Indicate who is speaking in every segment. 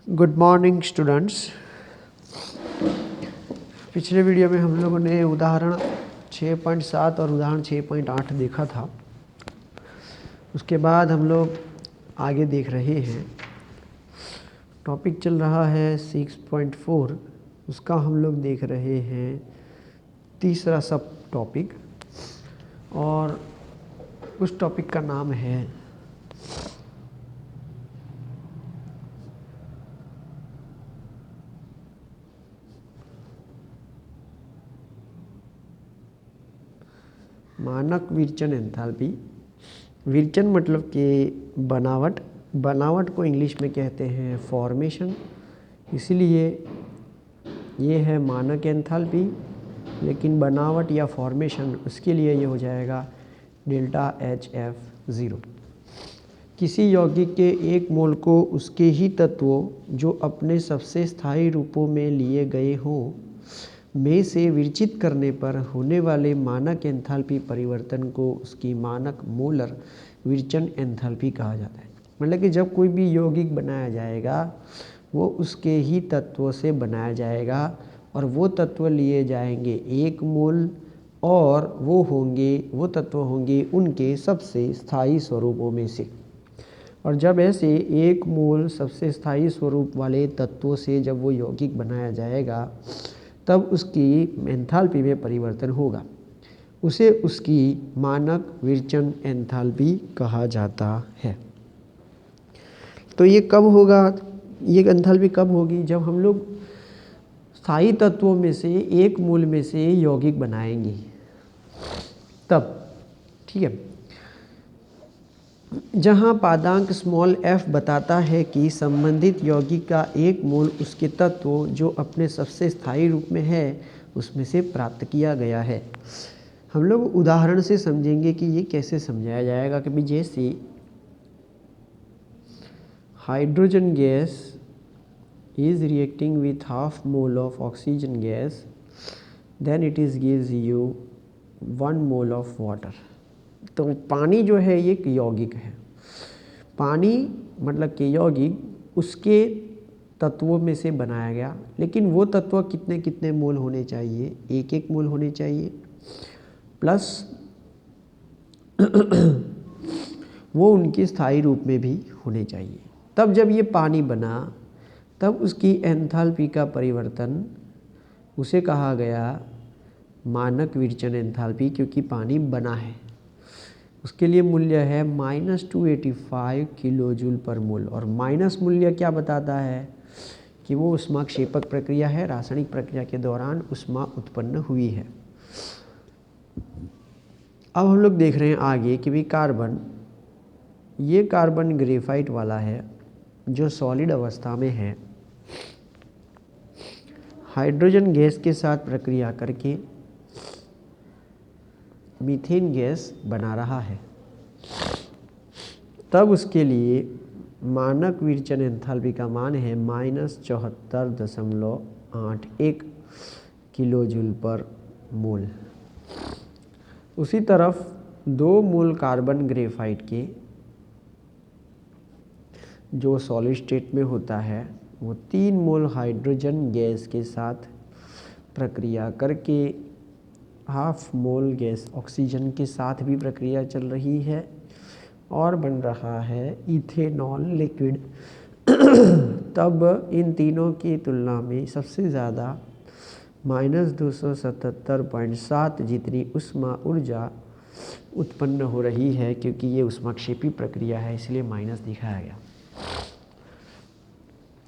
Speaker 1: Good morning students. पिछले video में हम लोगों ने उदाहरण 6.7 और उदाहरण 6.8 देखा था। उसके बाद हम लोग आगे देख रहे हैं। टॉपिक चल रहा है 6.4, उसका हम लोग देख रहे हैं तीसरा सब टॉपिक, और उस टॉपिक का नाम है मानक विरचन एंथैल्पी। विरचन मतलब कि बनावट को इंग्लिश में कहते हैं फॉर्मेशन, इसलिए ये है मानक एंथैल्पी। लेकिन बनावट या फॉर्मेशन, उसके लिए ये हो जाएगा डेल्टा HF0। किसी यौगिक के एक मोल को उसके ही तत्वों जो अपने सबसे स्थायी रूपों में लिए गए हों में से विरचित करने पर होने वाले मानक एंथैल्पी परिवर्तन को उसकी मानक मोलर विरचन एंथैल्पी कहा जाता है। मतलब कि जब कोई भी यौगिक बनाया जाएगा वो उसके ही तत्वों से बनाया जाएगा और वो तत्व लिए जाएंगे 1 मोल, और वो तत्व होंगे उनके सबसे स्थायी स्वरूपों में से। और जब ऐसे 1 मोल सबसे स्थायी स्वरूप वाले तत्वों से जब वो यौगिक बनाया जाएगा तब उसकी एंथैल्पी में परिवर्तन होगा, उसे उसकी मानक विरचन एंथैल्पी कहा जाता है। तो ये कब होगा, ये एंथैल्पी कब होगी? जब हम लोग स्थायी तत्वों में से 1 मोल में से यौगिक बनाएंगे तब, ठीक है। जहाँ पादांक स्मॉल f बताता है कि संबंधित यौगिक का 1 मोल उसके तत्व जो अपने सबसे स्थायी रूप में है उसमें से प्राप्त किया गया है। हम लोग उदाहरण से समझेंगे कि ये कैसे समझाया जाएगा। कि जैसे hydrogen gas is reacting with half mole of oxygen gas, then it is gives you 1 mole of water। तो पानी जो है ये एक यौगिक है। पानी मतलब कि यौगिक उसके तत्वों में से बनाया गया, लेकिन वो तत्व कितने कितने मोल होने चाहिए? 1 मोल होने चाहिए, प्लस वो उनके स्थायी रूप में भी होने चाहिए। तब जब ये पानी बना तब उसकी एंथैल्पी का परिवर्तन, उसे कहा गया मानक विरचन एंथैल्पी, क्योंकि पानी बना है। उसके लिए मूल्य है -285 किलो जूल पर मोल। और माइनस मूल्य क्या बताता है? कि वो ऊष्माक्षेपक प्रक्रिया है, रासायनिक प्रक्रिया के दौरान ऊष्मा उत्पन्न हुई है। अब हम लोग देख रहे हैं आगे कि भी कार्बन, ये कार्बन ग्रेफाइट वाला है जो सॉलिड अवस्था में है, हाइड्रोजन गैस के साथ प्रक्रिया करके मीथेन गैस बना रहा है। तब उसके लिए मानक विरचन एंथैल्पी का मान है -74.81 किलो जूल पर मोल। उसी तरफ 2 मोल कार्बन ग्रेफाइट के जो सॉलिड स्टेट में होता है वो 3 मोल हाइड्रोजन गैस के साथ प्रक्रिया करके हाफ मोल गैस ऑक्सीजन के साथ भी प्रक्रिया चल रही है और बन रहा है इथेनॉल लिक्विड। तब इन तीनों की तुलना में सबसे ज़्यादा -277.7 जितनी ऊष्मा ऊर्जा उत्पन्न हो रही है, क्योंकि ये ऊष्माक्षेपी प्रक्रिया है, इसलिए माइनस दिखाया गया।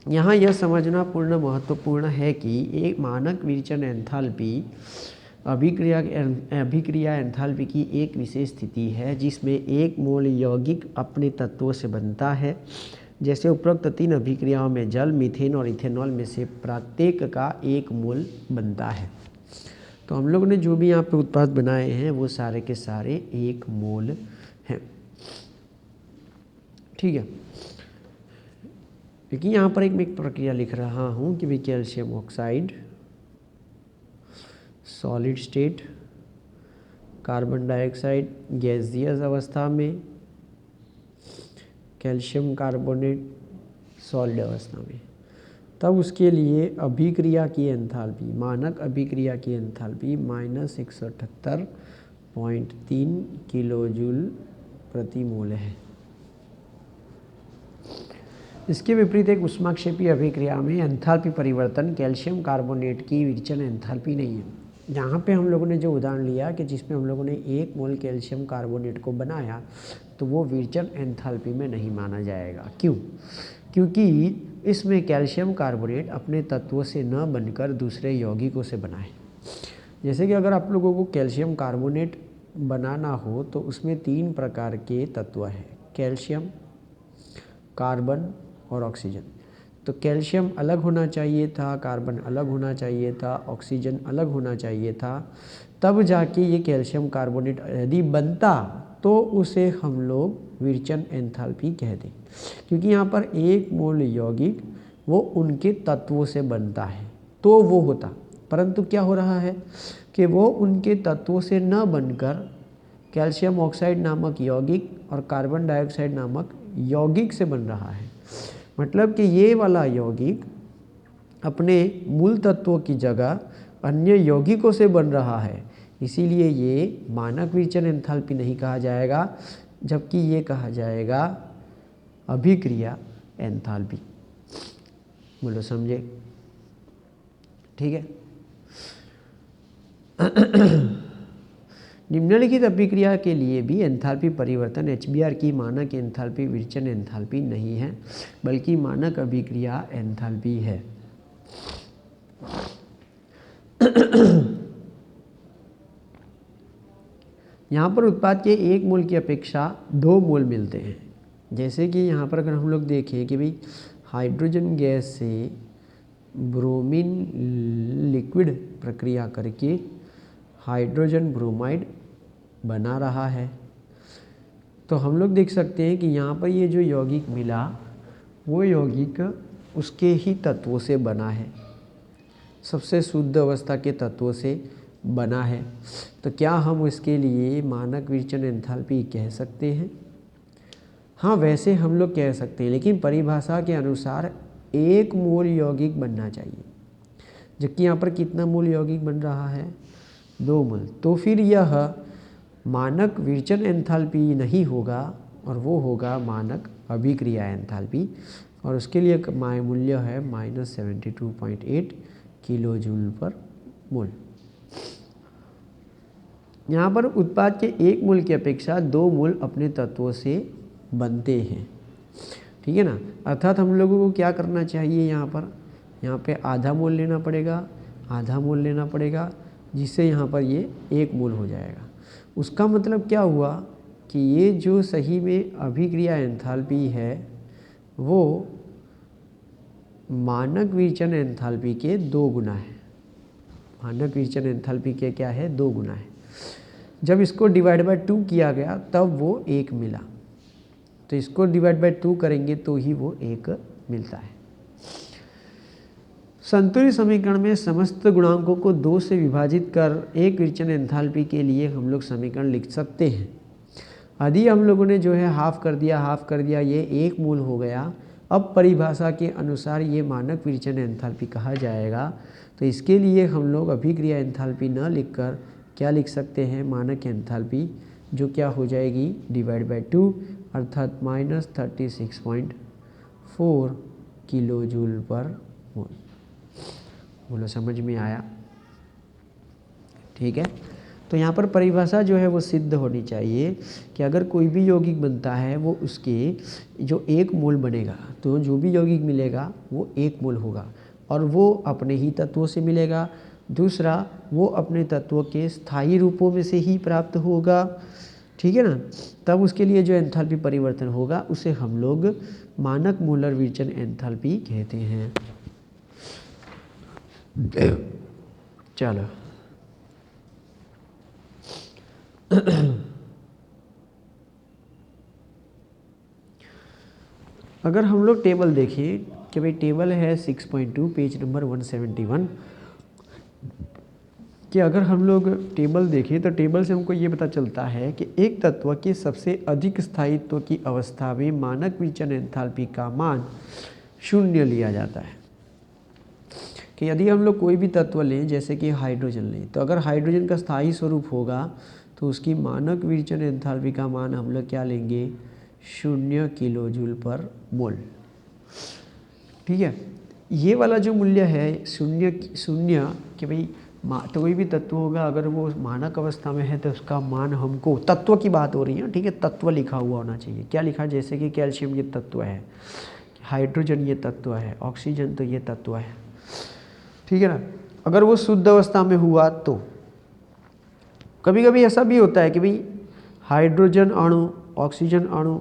Speaker 1: यहाँ यह समझना पूर्ण महत्वपूर्ण है कि एक मानक विरचन एंथैल्पी अभिक्रिया एंथैल्पी की एक विशेष स्थिति है जिसमें 1 मोल यौगिक अपने तत्वों से बनता है। जैसे उपरोक्त 3 अभिक्रियाओं में जल, मीथेन और इथेनॉल में से प्रत्येक का 1 मोल बनता है। तो हम लोग ने जो भी यहाँ पे उत्पाद बनाए हैं वो सारे के सारे 1 मोल हैं, ठीक है। क्योंकि यहाँ पर एक प्रक्रिया लिख रहा हूँ कि भी calcium oxide solid state, carbon dioxide gaseous अवस्था में, कैल्शियम कार्बोनेट सॉलिड अवस्था में। तब उसके लिए अभिक्रिया की एंथैल्पी, मानक अभिक्रिया की एंथैल्पी -178.3 किलोजूल प्रति मोल है। इसके विपरीत एक ऊष्माक्षेपी अभिक्रिया में एंथैल्पी परिवर्तन कैल्शियम कार्बोनेट की विरचन एंथैल्पी नहीं है। यहाँ पे हम लोगों ने जो उदाहरण लिया कि जिसमें हम लोगों ने 1 मोल कैल्शियम कार्बोनेट को बनाया, तो वो विरचन एंथैल्पी में नहीं माना जाएगा। क्यों? क्योंकि इसमें कैल्शियम कार्बोनेट अपने तत्वों से न बनकर दूसरे यौगिकों से बना है। जैसे कि अगर आप लोगों को कैल्शियम कार्बोनेट बनाना हो तो उसमें 3 प्रकार के तत्व हैं, कैल्शियम, कार्बन और ऑक्सीजन। तो कैल्शियम अलग होना चाहिए था, कार्बन अलग होना चाहिए था, ऑक्सीजन अलग होना चाहिए था, तब जाके ये कैल्शियम कार्बोनेट यदि बनता तो उसे हम लोग विरचन एंथैल्पी कहते हैं। क्योंकि यहाँ पर 1 मोल यौगिक वो उनके तत्वों से बनता है तो वो होता, परंतु क्या हो रहा है कि वो उनके तत्वों से न बनकर कैल्शियम ऑक्साइड नामक यौगिक और कार्बन डाइऑक्साइड नामक यौगिक से बन रहा है। मतलब कि ये वाला यौगिक अपने मूल तत्वों की जगह अन्य यौगिकों से बन रहा है, इसीलिए ये मानक विरचन एंथैल्पी नहीं कहा जाएगा, जबकि ये कहा जाएगा अभिक्रिया एंथैल्पी। बोलो समझे? ठीक है। निम्नलिखित अभिक्रिया के लिए भी एंथैल्पी परिवर्तन HBr की मानक एंथैल्पी विरचन एंथैल्पी नहीं है, बल्कि मानक अभिक्रिया एंथैल्पी है। यहाँ पर उत्पाद के 1 मोल की अपेक्षा 2 मोल मिलते हैं। जैसे कि यहाँ पर अगर हम लोग देखें कि भाई हाइड्रोजन गैस से ब्रोमीन लिक्विड प्रक्रिया करके हाइड्रोजन ब्रोमाइड बना रहा है, तो हम लोग देख सकते हैं कि यहाँ पर ये जो यौगिक मिला वो यौगिक उसके ही तत्वों से बना है, सबसे शुद्ध अवस्था के तत्वों से बना है। तो क्या हम इसके लिए मानक विरचन एंथैल्पी कह सकते हैं? हाँ, वैसे हम लोग कह सकते हैं, लेकिन परिभाषा के अनुसार 1 मोल यौगिक बनना चाहिए, जबकि यहाँ पर कितना मोल यौगिक बन रहा है? 2 मोल। तो फिर यह मानक विरचन एंथैल्पी नहीं होगा और वो होगा मानक अभिक्रिया एंथैल्पी, और उसके लिए मूल्य है -72.8 किलोजूल पर मोल। यहाँ पर उत्पाद के 1 मोल की अपेक्षा 2 मोल अपने तत्वों से बनते हैं। ठीक है ना? अर्थात हम लोगों को क्या करना चाहिए, यहाँ पे आधा मोल लेना पड़ेगा, आधा मोल लेना पड़ेगा, जिससे यहाँ पर ये 1 मोल हो जाएगा। उसका मतलब क्या हुआ कि ये जो सही में अभिक्रिया एंथैल्पी है वो मानक विरचन एंथैल्पी के 2 गुना है। मानक विरचन एंथैल्पी के क्या है? 2 गुना है। जब इसको डिवाइड बाय 2 किया गया तब वो 1 मिला, तो इसको डिवाइड बाय 2 करेंगे तो ही वो 1 मिलता है। संतुलित समीकरण में समस्त गुणांकों को 2 से विभाजित कर एक विरचन एंथैल्पी के लिए हम लोग समीकरण लिख सकते हैं। यदि हम लोगों ने जो है हाफ कर दिया, ये 1 मोल हो गया। अब परिभाषा के अनुसार ये मानक विरचन एंथैल्पी कहा जाएगा। तो इसके लिए हम लोग अभिक्रिया एंथैल्पी न लिखकर क्या लिख सकते हैं? मानक एंथैल्पी, जो क्या हो जाएगी? डिवाइड बाय 2, अर्थात -36.4 किलोजूल पर मोल। बोलो समझ में आया? ठीक है। तो यहाँ पर परिभाषा जो है वो सिद्ध होनी चाहिए कि अगर कोई भी यौगिक बनता है वो उसके जो 1 मोल बनेगा, तो जो भी यौगिक मिलेगा वो 1 मोल होगा, और वो अपने ही तत्वों से मिलेगा। दूसरा, वो अपने तत्वों के स्थायी रूपों में से ही प्राप्त होगा। ठीक है ना? तब उसके लिए जो एंथैल्पी परिवर्तन होगा उसे हम लोग मानक मोलर विरचन एंथैल्पी कहते हैं। चलो अगर हम लोग टेबल देखें कि भाई टेबल है 6.2 पेज नंबर 171, कि अगर हम लोग टेबल देखें तो टेबल से हमको ये पता चलता है कि एक तत्व के सबसे अधिक स्थायित्व की अवस्था में मानक विरचन एंथैल्पी का मान 0 लिया जाता है। कि यदि हम लोग कोई भी तत्व लें जैसे कि हाइड्रोजन लें, तो अगर हाइड्रोजन का स्थायी स्वरूप होगा तो उसकी मानक विरचन एंथैल्पी का मान हम लोग क्या लेंगे, 0 किलो जूल पर मोल। ठीक है, ये वाला जो मूल्य है शून्य कि भाई तो कोई भी तत्व होगा अगर वो मानक अवस्था में है तो उसका मान हमको, तत्व की बात हो रही है, ठीक है, तत्व लिखा हुआ होना चाहिए। क्या लिखा, जैसे कि कैल्शियम ये तत्व है, हाइड्रोजन ये तत्व है, ऑक्सीजन तो ये तत्व है, ठीक है ना। अगर वो शुद्ध अवस्था में हुआ तो कभी कभी ऐसा भी होता है कि भाई हाइड्रोजन अणु, ऑक्सीजन अणु,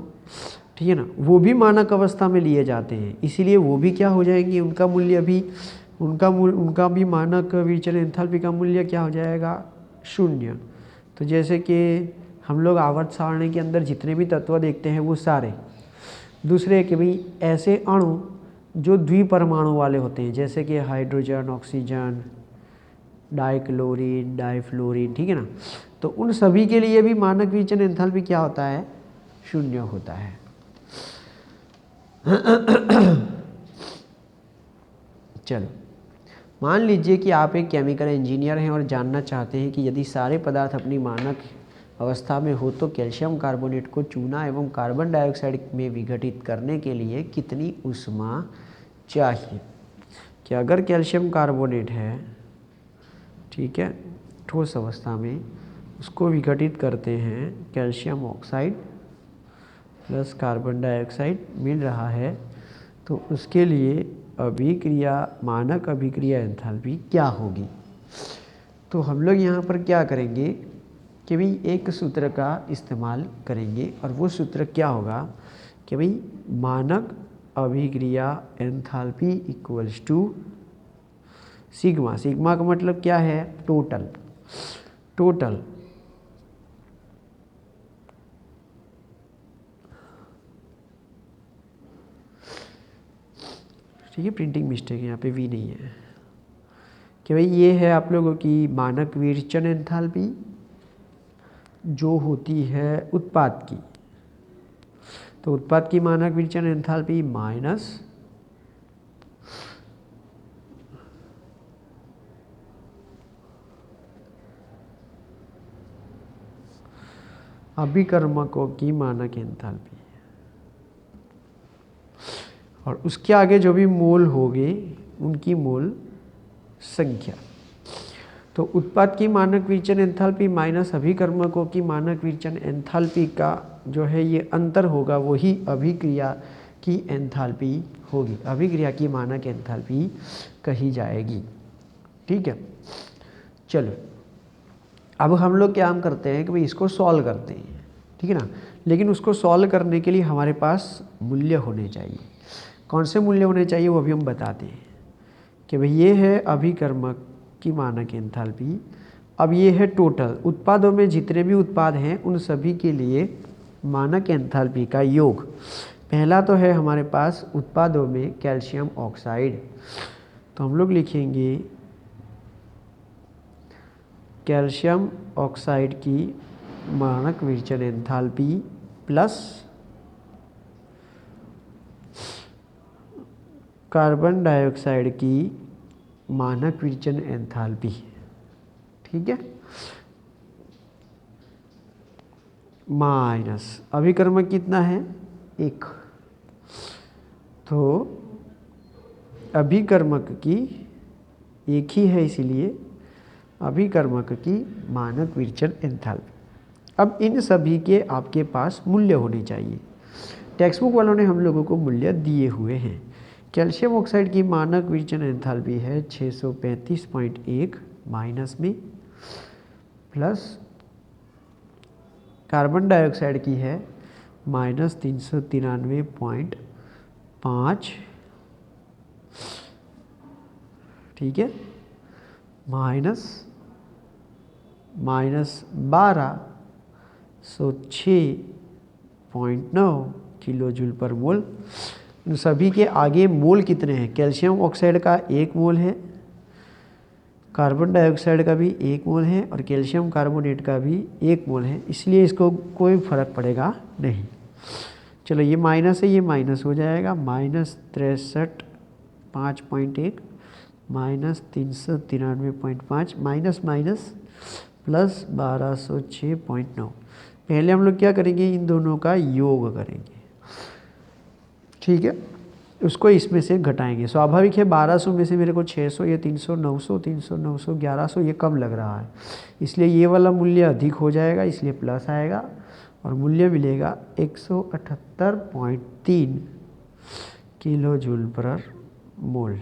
Speaker 1: ठीक है ना, वो भी मानक अवस्था में लिए जाते हैं, इसीलिए वो भी क्या हो जाएंगे, उनका मूल्य भी उनका भी मानक विरचन एंथैल्पी का मूल्य क्या हो जाएगा, 0। तो जैसे कि हम लोग आवर्त सारणी के अंदर जितने भी तत्व देखते हैं वो सारे। दूसरे कि भाई ऐसे अणु जो द्विपरमाणु वाले होते हैं जैसे कि हाइड्रोजन, ऑक्सीजन, डाइक्लोरीन, डाइफ्लोरीन, ठीक है ना, तो उन सभी के लिए भी मानक विरचन एंथैल्पी क्या होता है, 0 होता है। चलो, मान लीजिए कि आप एक केमिकल इंजीनियर हैं और जानना चाहते हैं कि यदि सारे पदार्थ अपनी मानक अवस्था में हो तो कैल्शियम कार्बोनेट को चूना एवं कार्बन डाइऑक्साइड में विघटित करने के लिए कितनी ऊष्मा चाहिए। कि अगर कैल्शियम कार्बोनेट है, ठीक है, ठोस अवस्था में, उसको विघटित करते हैं, calcium oxide plus carbon dioxide मिल रहा है, तो उसके लिए अभिक्रिया, मानक अभिक्रिया एंथैल्पी क्या होगी। तो हम लोग यहाँ पर क्या करेंगे कि भाई एक सूत्र का इस्तेमाल करेंगे और वो सूत्र क्या होगा कि भाई मानक अभिक्रिया enthalpy equals to sigma. Sigma का मतलब क्या है, टोटल। ठीक है, प्रिंटिंग मिस्टेक है यहाँ पे, वी नहीं है। कि भाई ये है आप लोगों की मानक विरचन एंथैल्पी जो होती है उत्पाद की, तो उत्पाद की मानक विरचन एंथैल्पी माइनस अभिकर्मकों की मानक एंथैल्पी, और उसके आगे जो भी मोल होंगे उनकी मोल संख्या। तो उत्पाद की मानक विरचन एंथैल्पी माइनस अभिकर्मकों की मानक विरचन एंथैल्पी का जो है ये अंतर होगा, वही अभिक्रिया की एंथैल्पी होगी, अभिक्रिया की मानक एंथैल्पी कही जाएगी। ठीक है, चलो अब हम लोग क्या हम करते हैं कि भाई इसको सॉल्व करते हैं, ठीक है ना। लेकिन उसको सॉल्व करने के लिए हमारे पास मूल्य होने चाहिए। कौन से मूल्य होने चाहिए वो अभी हम बताते हैं। कि भाई ये है अभिकर्मक की मानक एंथैल्पी, अब ये है टोटल उत्पादों में जितने भी उत्पाद हैं उन सभी के लिए मानक एंथैल्पी का योग। पहला तो है हमारे पास उत्पादों में कैल्शियम ऑक्साइड, तो हम लोग लिखेंगे कैल्शियम ऑक्साइड की मानक विरचन एंथैल्पी प्लस कार्बन डाइऑक्साइड की मानक विरचन एंथैल्पी, ठीक है, माइनस अभिकर्मक कितना है 1, तो अभिकर्मक की 1 ही है, इसीलिए अभिकर्मक की मानक विरचन एंथैल्पी। अब इन सभी के आपके पास मूल्य होने चाहिए। टेक्स्ट बुक वालों ने हम लोगों को मूल्य दिए हुए हैं। कैल्शियम ऑक्साइड की मानक विरचन एंथैल्पी है 635.1 माइनस में, प्लस कार्बन डाइऑक्साइड की है माइनस 393.5, ठीक है, माइनस 1206.9 किलो जूल पर मोल। इन सभी के आगे मोल कितने हैं, कैल्शियम ऑक्साइड का 1 मोल है, कार्बन डाइऑक्साइड का भी 1 मोल है और कैल्शियम कार्बोनेट का भी 1 मोल है, इसलिए इसको कोई फर्क पड़ेगा नहीं। चलो ये माइनस है, ये माइनस हो जाएगा, माइनस 63.5.1 -393.5 माइनस माइनस प्लस 1206.9। पहले हम लोग क्या करेंगे, इन दोनों का योग करेंगे, ठीक है, उसको इसमें से घटाएंगे। स्वाभाविक है 1200 में से मेरे को 600, ये 300, 900, 300, 900, 1100 ये कम लग रहा है, इसलिए ये वाला मूल्य अधिक हो जाएगा, इसलिए प्लस आएगा और मूल्य मिलेगा 178.3 किलो जूल पर मोल।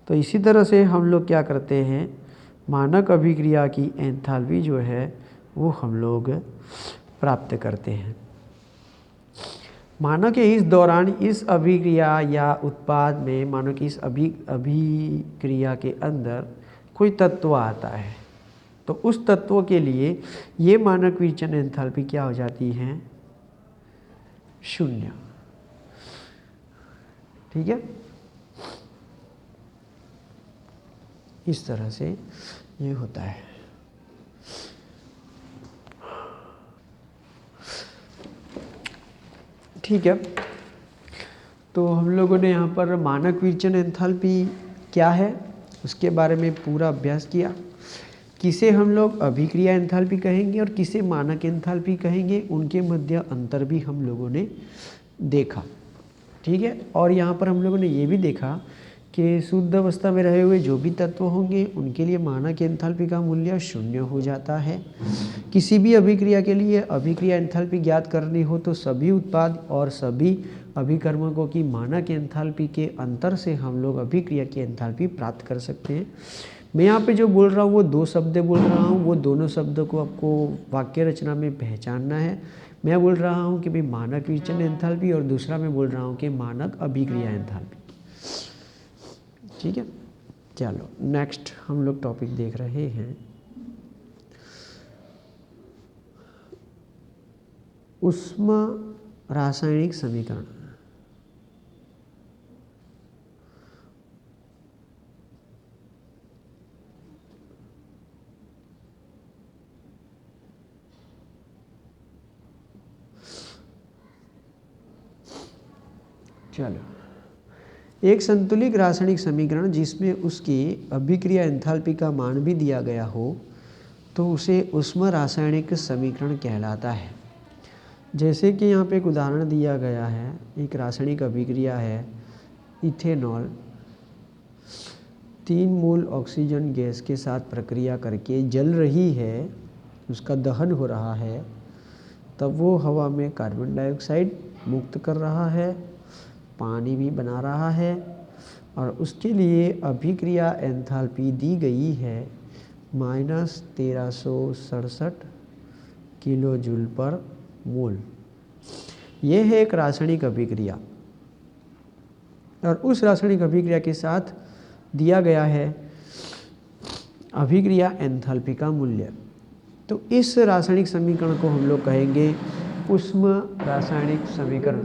Speaker 1: तो इसी तरह से हम लोग क्या करते हैं, मानक अभिक्रिया की एंथैल्पी जो है वो हम लोग प्राप्त करते हैं। मानो कि इस दौरान इस अभिक्रिया या उत्पाद में, मानो कि इस अभिक्रिया के अंदर कोई तत्व आता है, तो उस तत्व के लिए ये मानक विचलन एंथैल्पी क्या हो जाती है, 0। ठीक है, इस तरह से ये होता है। ठीक है, तो हम लोगों ने यहाँ पर मानक विचलन एंथैल्पी क्या है उसके बारे में पूरा अभ्यास किया। किसे हम लोग अभिक्रिया एंथैल्पी कहेंगे और किसे मानक एंथैल्पी कहेंगे, उनके मध्य अंतर भी हम लोगों ने देखा। ठीक है, और यहाँ पर हम लोगों ने ये भी देखा कि शुद्ध अवस्था में रहे हुए जो भी तत्व होंगे उनके लिए मानक एंथैल्पी का मूल्य 0 हो जाता है। किसी भी अभिक्रिया के लिए अभिक्रिया एंथैल्पी ज्ञात करनी हो तो सभी उत्पाद और सभी अभिकर्मकों की मानक एंथैल्पी के अंतर से हम लोग अभिक्रिया की एंथैल्पी प्राप्त कर सकते हैं। मैं यहाँ पे जो बोल रहा हूँ वो 2 शब्द बोल रहा हूँ, वो दोनों शब्दों को आपको वाक्य रचना में पहचानना है। मैं बोल रहा हूँ कि भाई मानक विचलन एंथैल्पी और दूसरा मैं बोल रहा हूँ कि मानक अभिक्रिया एंथैल्पी। ठीक है, चलो नेक्स्ट हम लोग टॉपिक देख रहे हैं ऊष्म रासायनिक समीकरण। चलो, एक संतुलित रासायनिक समीकरण जिसमें उसकी अभिक्रिया एंथैल्पी का मान भी दिया गया हो तो उसे ऊष्म रासायनिक समीकरण कहलाता है। जैसे कि यहाँ पे एक उदाहरण दिया गया है, एक रासायनिक अभिक्रिया है, इथेनॉल 3 मोल ऑक्सीजन गैस के साथ प्रक्रिया करके जल रही है, उसका दहन हो रहा है, तब वो हवा में कार्बन डाइऑक्साइड मुक्त कर रहा है, पानी भी बना रहा है और उसके लिए अभिक्रिया एंथैल्पी दी गई है -1367 किलो जूल पर मोल। यह है एक रासायनिक अभिक्रिया और उस रासायनिक अभिक्रिया के साथ दिया गया है अभिक्रिया एंथैल्पी का मूल्य। तो इस रासायनिक समीकरण को हम लोग कहेंगे ऊष्म रासायनिक समीकरण,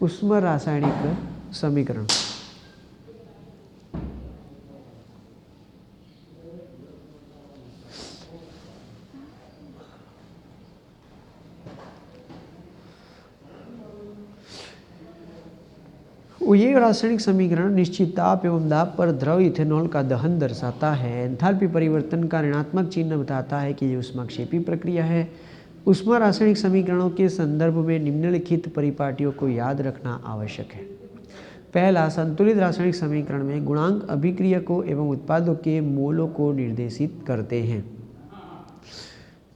Speaker 1: ऊष्म रासायनिक समीकरण। ये रासायनिक समीकरण निश्चित ताप एवं दाब पर द्रव इथेनॉल का दहन दर्शाता है। एंथैल्पी परिवर्तन का ऋणात्मक चिन्ह बताता है कि ये ऊष्माक्षेपी प्रक्रिया है। ऊष्मा रासायनिक समीकरणों के संदर्भ में निम्नलिखित परिपाटियों को याद रखना आवश्यक है। पहला, संतुलित रासायनिक समीकरण में गुणांक अभिक्रियकों एवं उत्पादों के मोलों को निर्देशित करते हैं।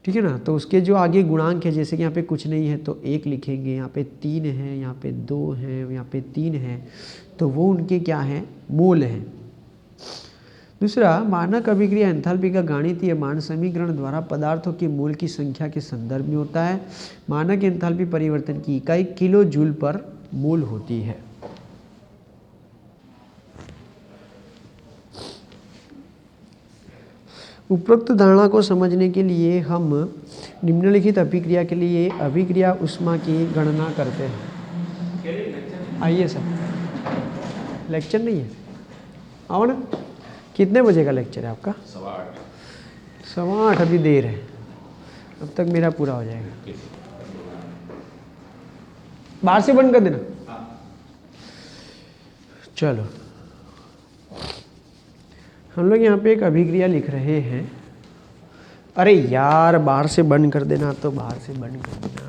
Speaker 1: ठीक है ना, तो उसके जो आगे गुणांक है, जैसे कि यहाँ पे कुछ नहीं है तो 1 लिखेंगे, यहाँ पे 3 है, यहाँ पे 2 है, यहाँ पे 3 है, तो वो उनके क्या हैं, मोल हैं। दूसरा, मानक अभिक्रिया एंथैल्पी का गणितीय मान समीकरण द्वारा पदार्थों के मोल की संख्या के संदर्भ में होता है। मानक एंथैल्पी परिवर्तन की इकाई किलो जूल पर मोल होती है। उपरोक्त धारणा को समझने के लिए हम निम्नलिखित अभिक्रिया के लिए अभिक्रिया ऊष्मा की गणना करते हैं। आइए सर, लेक्चर नहीं है, आओ ना। कितने बजे का लेक्चर है आपका? 8:15। अभी देर है, अब तक मेरा पूरा हो जाएगा। बाहर से बंद कर देना। चलो हम लोग यहाँ पे एक अभिक्रिया लिख रहे हैं। अरे यार बाहर से बंद कर देना, तो बाहर से बंद कर देना।